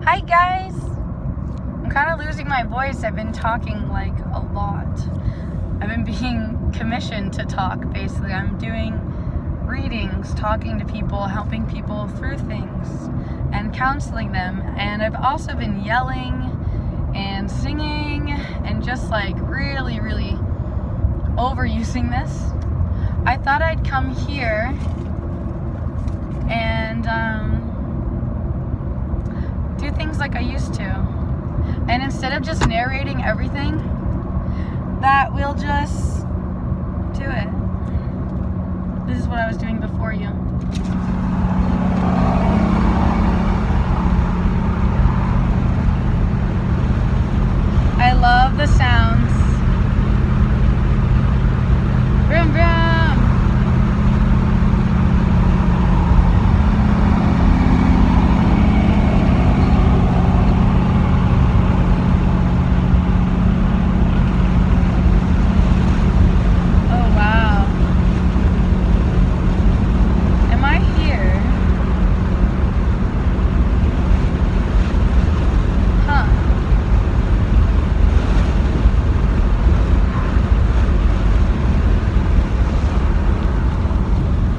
Hi guys! I'm kind of losing my voice. I've been talking like a lot. I've been being commissioned to talk, basically. I'm doing readings, talking to people, helping people through things, and counseling them. And I've also been yelling and singing and just like really overusing this. I thought I'd come here and do things like I used to. And instead of just narrating everything, that we'll just do it. This is what I was doing before you. I love the sounds. Vroom vroom.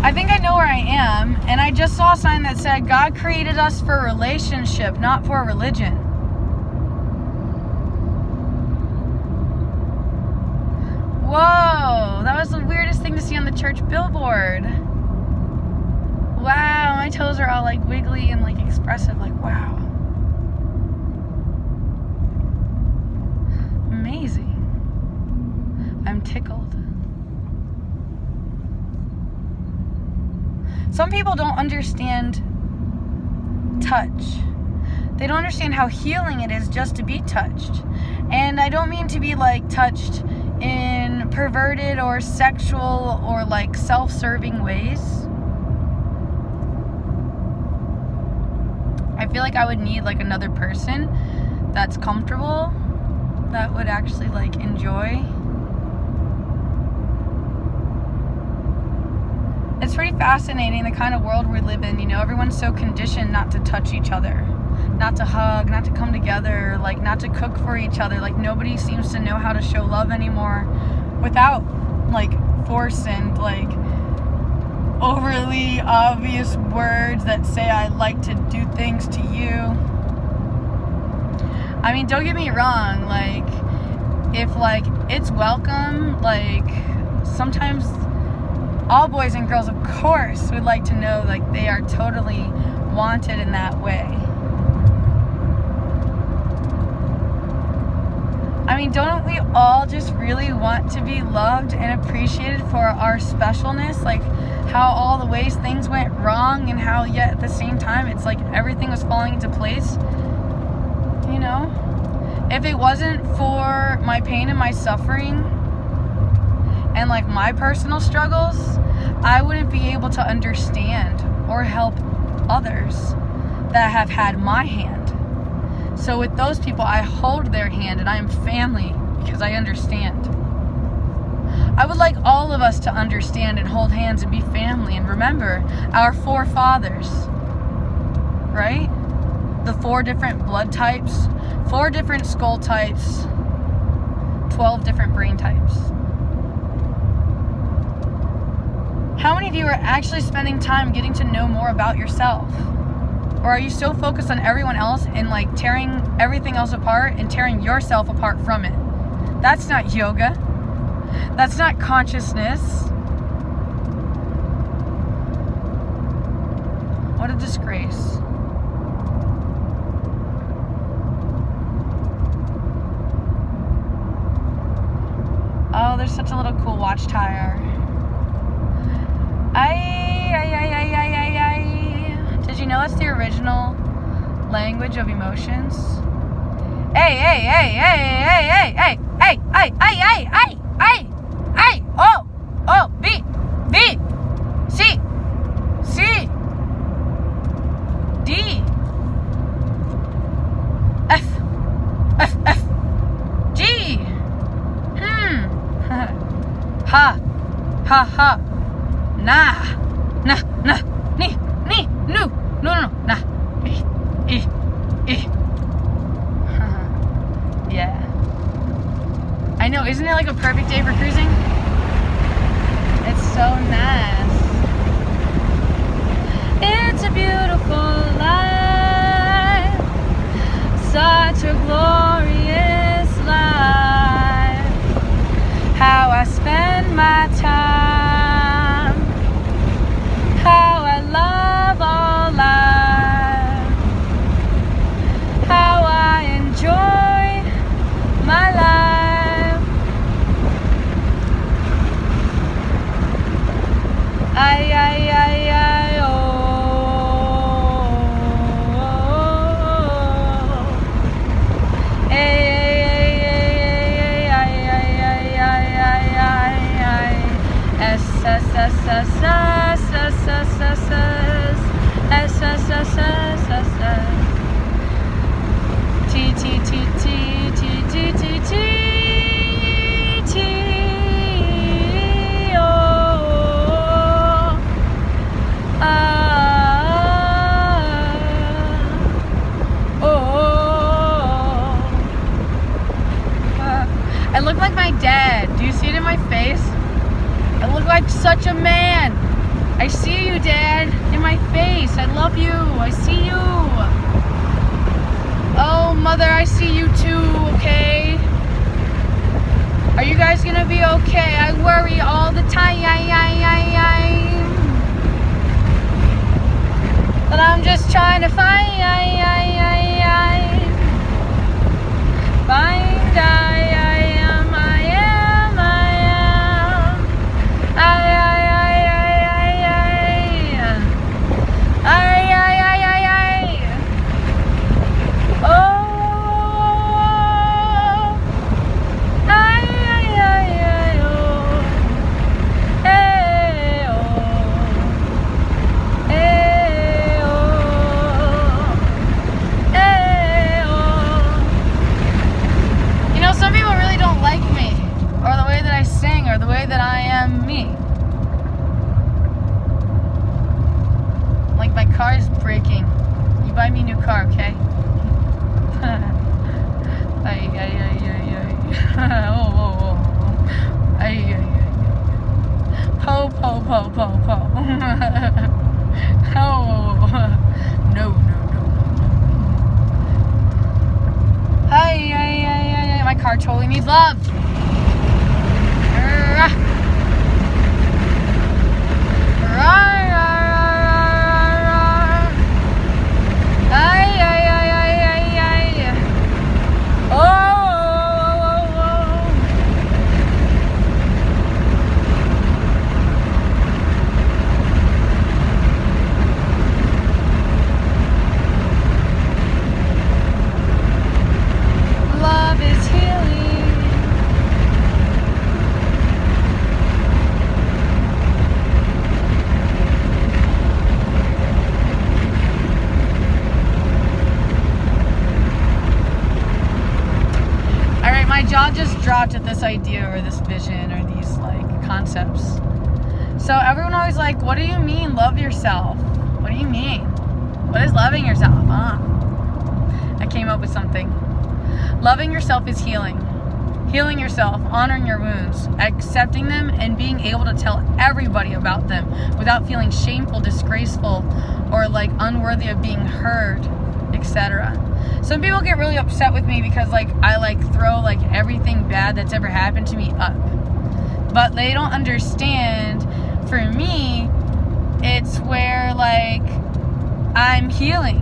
I think I know where I am, and I just saw a sign that said, God created us for a relationship, not for a religion. Whoa, that was the weirdest thing to see on the church billboard. Wow, my toes are all like wiggly and like expressive, like wow. Amazing. I'm tickled. Some people don't understand touch. They don't understand how healing it is just to be touched. And I don't mean to be like touched in perverted or sexual or like self-serving ways. I feel like I would need like another person that's comfortable, that would actually like enjoy. It's pretty fascinating the kind of world we live in, you know, everyone's so conditioned not to touch each other, not to hug, not to come together, like not to cook for each other, like nobody seems to know how to show love anymore without like force and like overly obvious words that say I like to do things to you. I mean, don't get me wrong, like if like it's welcome, like sometimes all boys and girls, of course, would like to know like they are totally wanted in that way. I mean, don't we all just really want to be loved and appreciated for our specialness? Like how all the ways things went wrong and how yet at the same time it's like everything was falling into place. You know? If it wasn't for my pain and my suffering and like my personal struggles, I wouldn't be able to understand or help others that have had my hand. So with those people, I hold their hand and I am family because I understand. I would like all of us to understand and hold hands and be family and remember our forefathers, right? The 4 different blood types, 4 different skull types, 12 different brain types. How many of you are actually spending time getting to know more about yourself? Or are you so focused on everyone else and like tearing everything else apart and tearing yourself apart from it? That's not yoga. That's not consciousness. What a disgrace. Oh, there's such a little cool watchtower. Did you know that's the original language of emotions? Oh, B, C, D, F, G, ha, nah, ni, no, nah, Yeah. I know, isn't it like a perfect day for cruising? It's so nice. It's a beautiful life. Such a glorious life. How I spend my time. How I love all life. How I enjoy my life. I, oh. I look like my dad. Do you see it in my face? I look like such a man. I see you, Dad, in my face. I love you. I see you. Oh, Mother, I see you too, okay? Are you guys gonna be okay? I worry all the time. But I'm just trying to find or the way that I am me. Like my car is breaking. You buy me a new car, okay? Po. Oh, no. My car totally needs love. Love is healing. Alright, my jaw just dropped at this idea or this vision or these like concepts. So everyone always like, what do you mean love yourself? What do you mean? What is loving yourself? I came up with something. Loving yourself is healing. Healing yourself, honoring your wounds, accepting them, and being able to tell everybody about them without feeling shameful, disgraceful, or like unworthy of being heard, etc. Some people get really upset with me because like I like throw like everything bad that's ever happened to me up. But they don't understand, for me, it's where like I'm healing.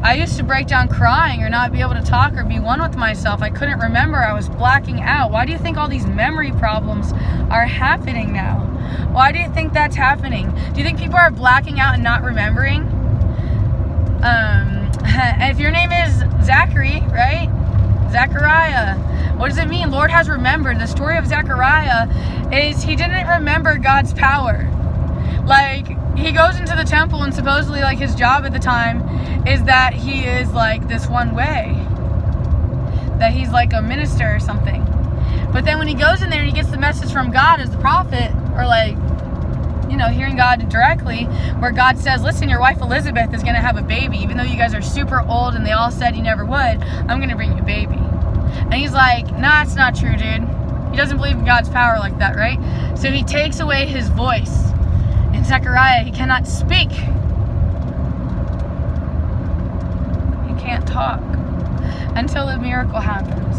I used to break down crying or not be able to talk or be one with myself. I couldn't remember. I was blacking out. Why do you think all these memory problems are happening now? Why do you think that's happening? Do you think people are blacking out and not remembering? And if your name is Zachary, right? Zechariah. What does it mean? Lord has remembered. The story of Zechariah is he didn't remember God's power. Like, he goes into the temple and supposedly like his job at the time is that he is like this one way, that he's like a minister or something. But then when he goes in there and he gets the message from God as the prophet, or like hearing God directly, where God says, listen, your wife Elizabeth is going to have a baby, even though you guys are super old and they all said you never would, I'm going to bring you a baby. And he's like, nah, it's not true, dude. He doesn't believe in God's power like that, right? So he takes away his voice. In Zechariah, he cannot speak. He can't talk until the miracle happens.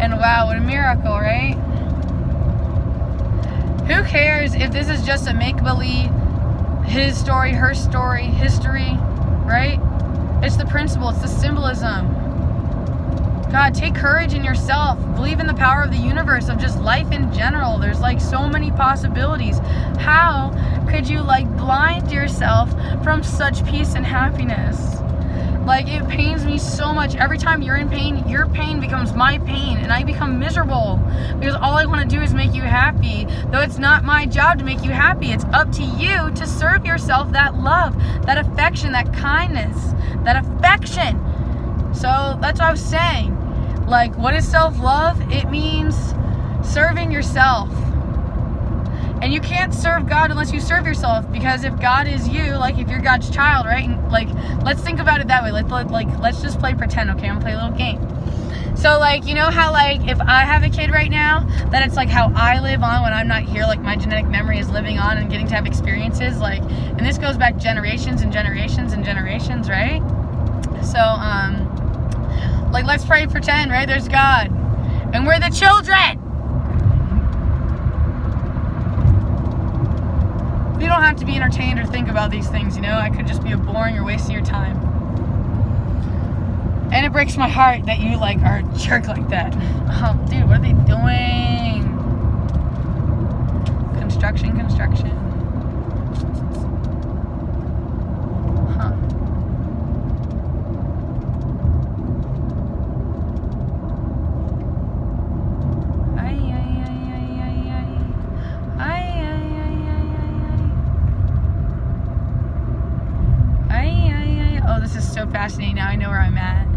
And wow, what a miracle, right? Who cares if this is just a make-believe, his story, her story, history, right? It's the principle, it's the symbolism. God, take courage in yourself. Believe in the power of the universe, of just life in general. There's like so many possibilities. How could you like blind yourself from such peace and happiness? Like, it pains me so much. Every time you're in pain, your pain becomes my pain, and I become miserable because all I want to do is make you happy. Though it's not my job to make you happy. It's up to you to serve yourself that love, that affection, that kindness, that affection. So that's what I was saying. Like, what is self-love? It means serving yourself. And you can't serve God unless you serve yourself, because if God is you, like if you're God's child, right? And like, let's think about it that way. Let's just play pretend, okay? I'm gonna play a little game. So like, you know how like if I have a kid right now, that it's like how I live on when I'm not here, like my genetic memory is living on and getting to have experiences, like, and this goes back generations and generations and generations, right? So like, let's pray pretend, right? There's God, and we're the children. You don't have to be entertained or think about these things, I could just be a boring or wasting your time. And it breaks my heart that you like are a jerk like that. Oh, dude, what are they doing? Construction. Huh. This is so fascinating. Now I know where I'm at.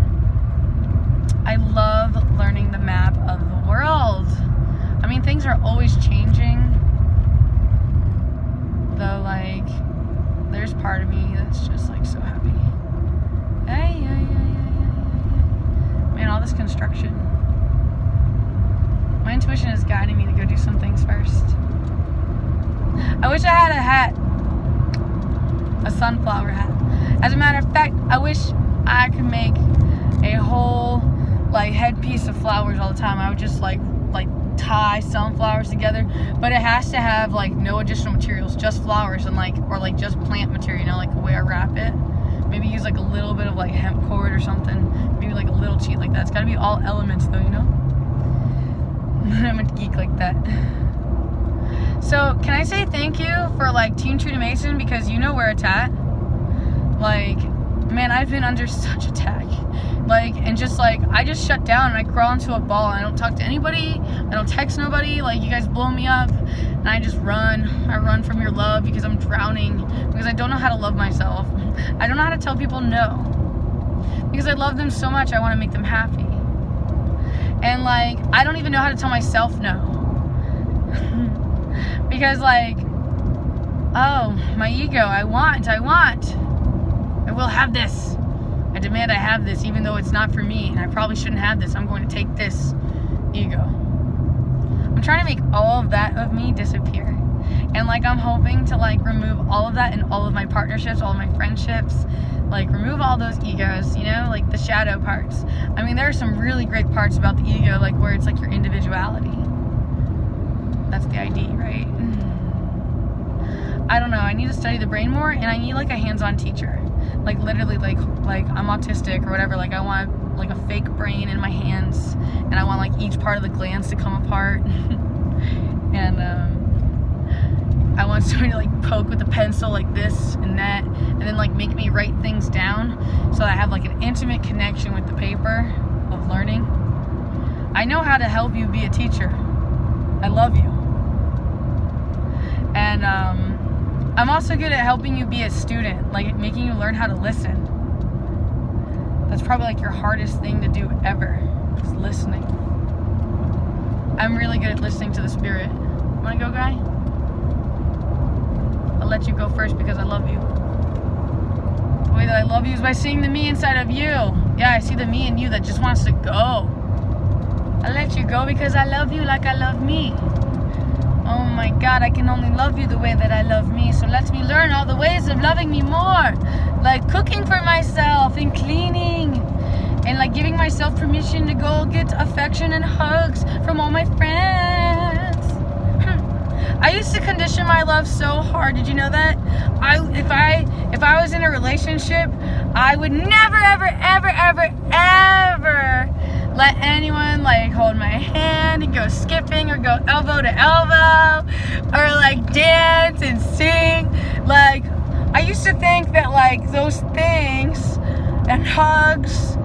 I love learning the map of the world. I mean, things are always changing. Though, like, there's part of me that's just, like, so happy. Man, all this construction. My intuition is guiding me to go do some things first. I wish I had a hat. A sunflower hat. As a matter of fact, I wish I could make a whole like headpiece of flowers all the time. I would just like tie sunflowers together, but it has to have like no additional materials, just flowers and or just plant material, like the way I wrap it. Maybe use like a little bit of like hemp cord or something. Maybe like a little cheat like that. It's gotta be all elements though, I'm a geek like that. So can I say thank you for like Team True to Mason, because you know where it's at. Like, man, I've been under such attack. Like, and just like, I just shut down and I crawl into a ball and I don't talk to anybody. I don't text nobody. Like, you guys blow me up and I just run. I run from your love because I'm drowning. Because I don't know how to love myself. I don't know how to tell people no. Because I love them so much, I want to make them happy. And like, I don't even know how to tell myself no. Because like, oh, my ego, I want. I will have this. I demand I have this, even though it's not for me, and I probably shouldn't have this. I'm going to take this ego. I'm trying to make all of that of me disappear. And like, I'm hoping to like remove all of that in all of my partnerships, all of my friendships, like remove all those egos, like the shadow parts. I mean, there are some really great parts about the ego, like where it's like your individuality. That's the ID, right? I don't know, I need to study the brain more, and I need like a hands-on teacher. Like literally like I'm autistic or whatever, like I want like a fake brain in my hands, and I want like each part of the glands to come apart. And I want somebody to like poke with a pencil like this and that, and then like make me write things down so that I have like an intimate connection with the paper of learning. I know how to help you be a teacher. I love you. And I'm also good at helping you be a student, like making you learn how to listen. That's probably like your hardest thing to do ever, is listening. I'm really good at listening to the spirit. Wanna go, guy? let you go first because I love you. The way that I love you is by seeing the me inside of you. Yeah, I see the me in you that just wants to go. I let you go because I love you like I love me. Oh my God, I can only love you the way that I love me. So let me learn all the ways of loving me more. Like cooking for myself and cleaning. And like giving myself permission to go get affection and hugs from all my friends. I used to condition my love so hard. Did you know that? If I was in a relationship, I would never, ever, ever, ever, ever let anyone like hold my hand and go skipping or go elbow to elbow or like dance and sing. Like I used to think that like those things and hugs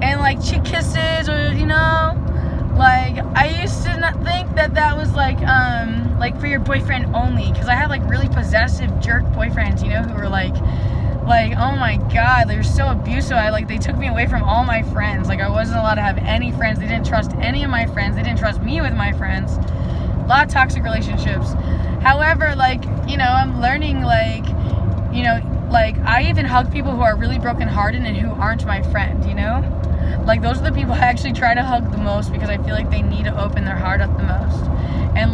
and like cheek kisses or like I used to not think that was like for your boyfriend only, because I had like really possessive jerk boyfriends, who were like oh my God, they were so abusive. They took me away from all my friends. Like I wasn't allowed to have any friends. They didn't trust any of my friends. They didn't trust me with my friends. A lot of toxic relationships. However, I'm learning like I even hug people who are really brokenhearted and who aren't my friend, Like those are the people I actually try to hug the most because I feel like they need to open their heart up the most. And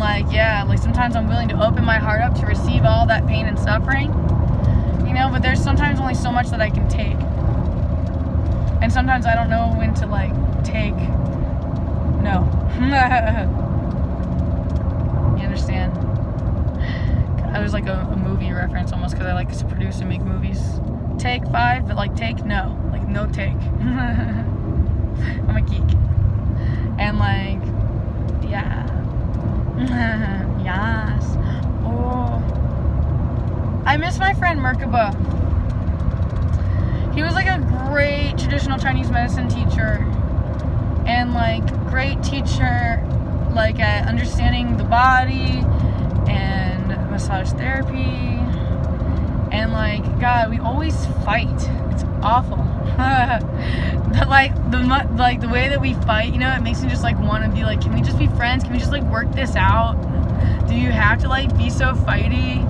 sometimes I'm willing to open my heart up to receive all that pain and suffering. But there's sometimes only so much that I can take. And sometimes I don't know when to take no. You understand? It was like a movie reference almost, because I like to produce and make movies. Take 5, but take no. Like no take. I'm a geek. And yeah. Yes. Oh. I miss my friend Merkaba. He was like a great traditional Chinese medicine teacher. And great teacher at understanding the body and massage therapy. And God, we always fight. It's awful. But the way that we fight, it makes me just want to be can we just be friends? Can we just work this out? Do you have to be so fighty?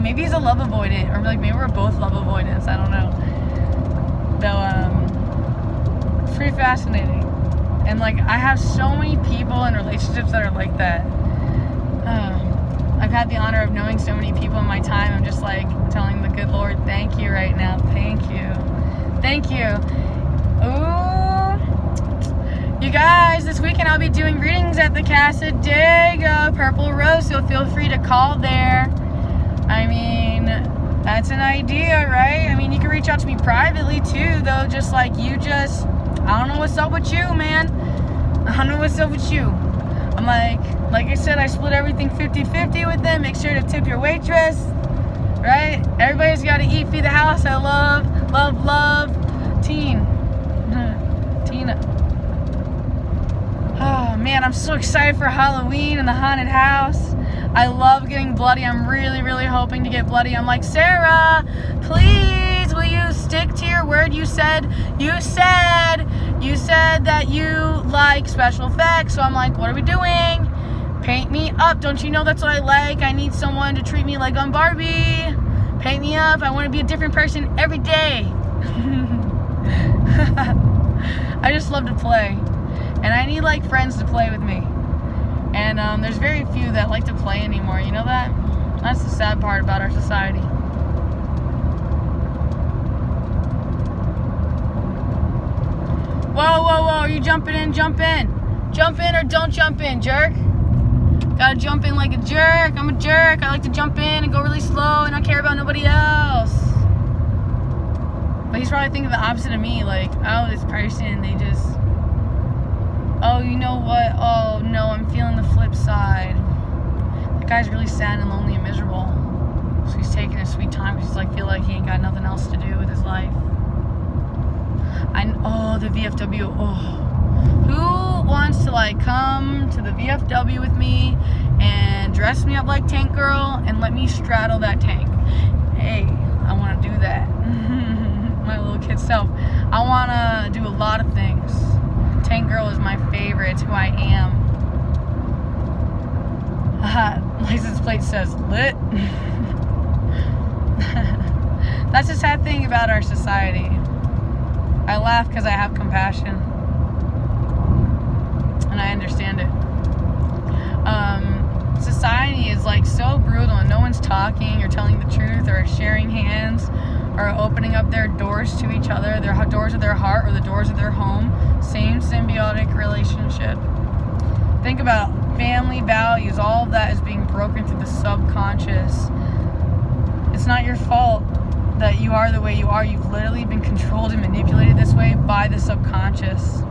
Maybe he's a love avoidant, or maybe we're both love avoidants. I don't know. Though it's pretty fascinating. And I have so many people in relationships that are like that. I've had the honor of knowing so many people in my time. I'm just telling the good Lord, thank you right now. Thank you. Thank you. Ooh. You guys, this weekend I'll be doing readings at the Casadega Purple Rose, so feel free to call there. I mean, that's an idea, right? I mean, you can reach out to me privately too, though, just I don't know what's up with you, man. I don't know what's up with you. I'm like I said, I split everything 50-50 with them. Make sure to tip your waitress, right? Everybody's got to eat, feed the house. I love, Tina. Oh, man, I'm so excited for Halloween and the haunted house. I love getting bloody. I'm really, really hoping to get bloody. I'm like, Sarah, please, will you stick to your word? You said that you like special effects. So I'm like, what are we doing? Paint me up. Don't you know that's what I like? I need someone to treat me like I'm Barbie. Paint me up. I want to be a different person every day. I just love to play. And I need friends to play with me. And there's very few that like to play anymore. You know that? That's the sad part about our society. Whoa, whoa, whoa. Are you jumping in? Jump in. Jump in or don't jump in, jerk. Gotta jump in like a jerk. I'm a jerk. I like to jump in and go really slow and not care about nobody else. But he's probably thinking the opposite of me. Oh, this person, they just... Oh, you know what? Oh, no, I'm feeling the flip side. That guy's really sad and lonely and miserable. So he's taking his sweet time because he's feel like he ain't got nothing else to do with his life. The VFW. Oh. Who wants to, come to the VFW with me and dress me up like Tank Girl and let me straddle that tank? Hey, I want to do that. My little kid self. I want to do a lot of things. Tank Girl is my favorite. It's who I am. License plate says lit. That's the sad thing about our society. I laugh because I have compassion. And I understand it. Society is like so brutal and no one's talking or telling the truth or sharing hands or opening up their doors to each other, their doors of their heart or the doors of their home. Same symbiotic relationship. Think about family values, all of that is being broken through the subconscious. It's not your fault that you are the way you are. You've literally been controlled and manipulated this way by the subconscious.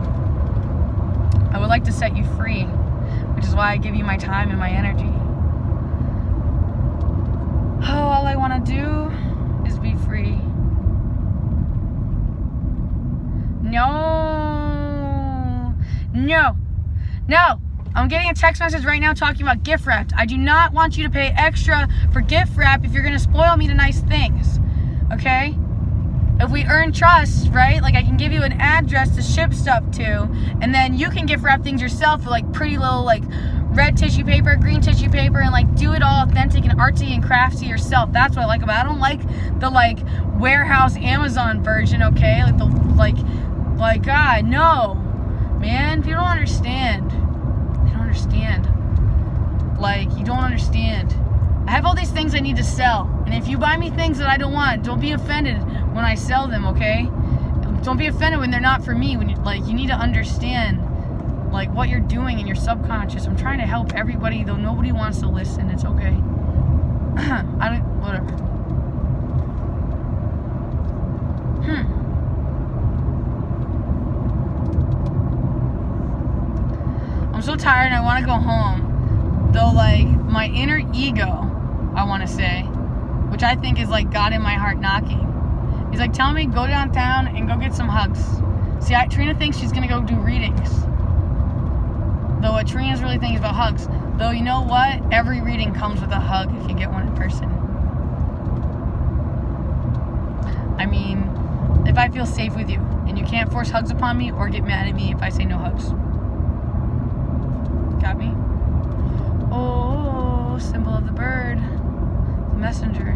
I would like to set you free, which is why I give you my time and my energy. Oh, all I want to do is be free. No. I'm getting a text message right now talking about gift wrap. I do not want you to pay extra for gift wrap if you're going to spoil me to nice things. Okay? If we earn trust, right? Like I can give you an address to ship stuff to, and then you can gift wrap things yourself with like pretty little like red tissue paper, green tissue paper, and like do it all authentic and artsy and crafty yourself. That's what I like about it. I don't like the like warehouse Amazon version, okay? Like the like God, no. Man, you don't understand. You don't understand. Like, you don't understand. I have all these things I need to sell. And if you buy me things that I don't want, don't be offended when I sell them, okay? Don't be offended when they're not for me. When you need to understand like what you're doing in your subconscious. I'm trying to help everybody, though nobody wants to listen. It's okay. Whatever. I'm so tired and I want to go home. Though, like, my inner ego, I want to say, which I think is like God in my heart knocking. He's like, tell me, go downtown and go get some hugs. See, Trina thinks she's going to go do readings. Though what Trina's really thinking is about hugs. Though, you know what? Every reading comes with a hug if you get one in person. I mean, if I feel safe with you and you can't force hugs upon me or get mad at me if I say no hugs. Got me? Oh, symbol of the bird. The messenger.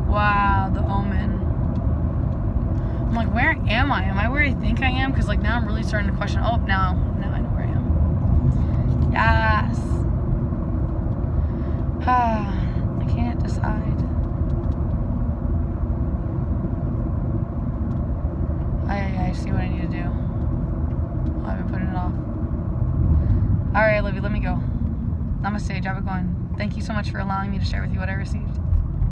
Wow, the omen. I'm like, where am I? Am I where I think I am? Because like now I'm really starting to question. Oh, now I know where I am. Yes. I can't decide. I see what I need to do. I've been putting it off. Alright, I love you. Let me go. Namaste. Java Gone. Thank you so much for allowing me to share with you what I received.